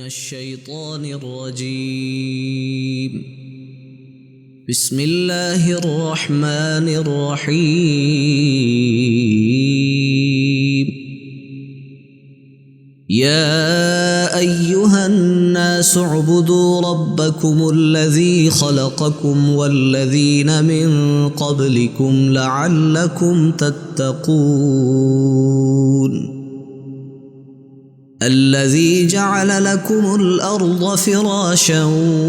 الشيطان الرجيم. بسم الله الرحمن الرحيم. يا أيها الناس اعبدوا ربكم الذي خلقكم والذين من قبلكم لعلكم تتقون. الذي جعل لكم الأرض فراشا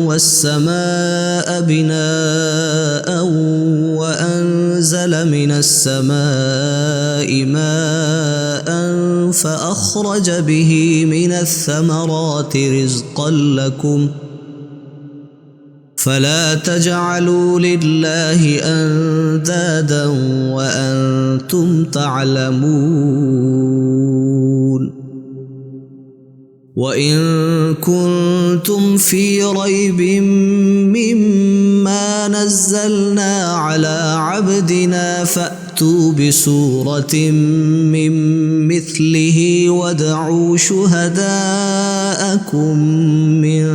والسماء بناء وأنزل من السماء ماء فأخرج به من الثمرات رزقا لكم فلا تجعلوا لله أندادا وأنتم تعلمون. وإن كنتم في ريب مما نزلنا على عبدنا فأتوا بسورة من مثله وادعوا شهداءكم من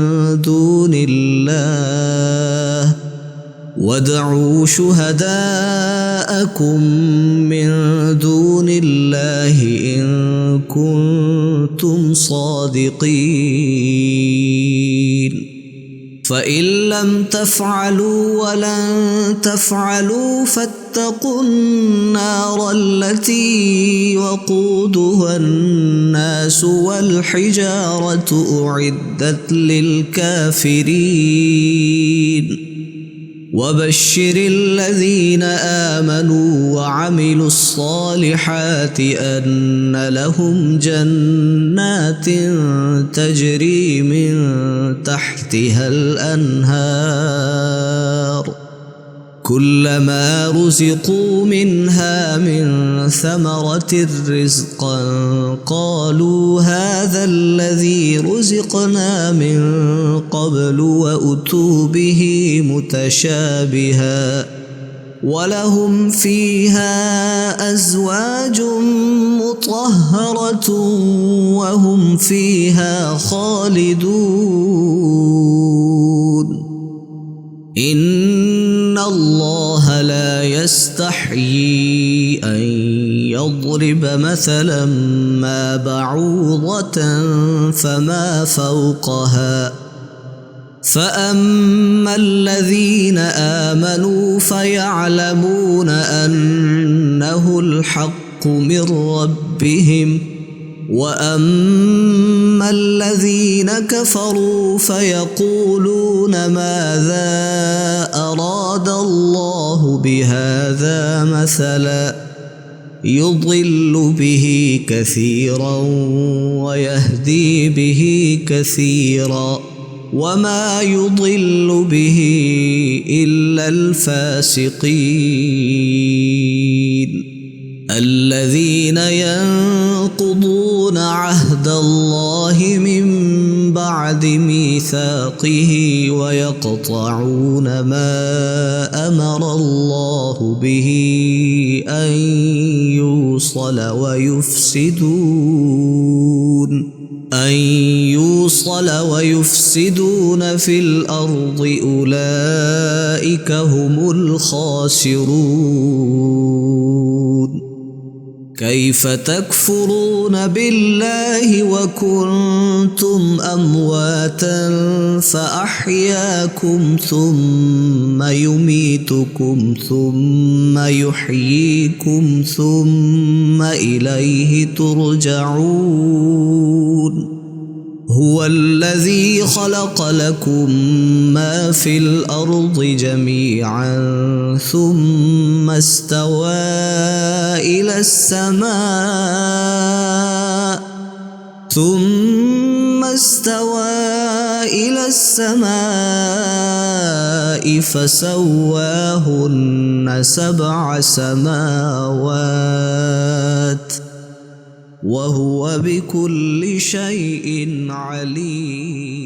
دون الله إن كنتم صادقين. فإن لم تفعلوا ولن تفعلوا فاتقوا النار التي وقودها الناس والحجارة أعدت للكافرين. وبشر الذين آمنوا وعملوا الصالحات أن لهم جنات تجري من تحتها الأنهار كلما رزقوا منها من ثمرة رزقا قالوا هذا الذي رزقنا من قبل وأتوا به متشابها ولهم فيها أزواج مطهرة وهم فيها خالدون. إن الله لا يستحيي أن يضرب مثلا ما بعوضة فما فوقها فأما الذين آمنوا فيعلمون أنه الحق من ربهم وأما الذين كفروا فيقولون ماذا أراد الله بهذا مثلا يضل به كثيرا ويهدي به كثيرا وما يضل به إلا الفاسقين. الذين ينقضون عهد الله من بعد ميثاقه ويقطعون ما أمر الله به أن يوصل ويفسدون في الأرض أولئك هم الخاسرون. كيف تكفرون بالله وكنتم أمواتا فأحياكم ثم يميتكم ثم يحييكم ثم إليه ترجعون. هو الذي خلق لكم ما في الأرض جميعا ثم استوى إلى السماء فسواهن 7 سماوات وهو بكل شيء عليم.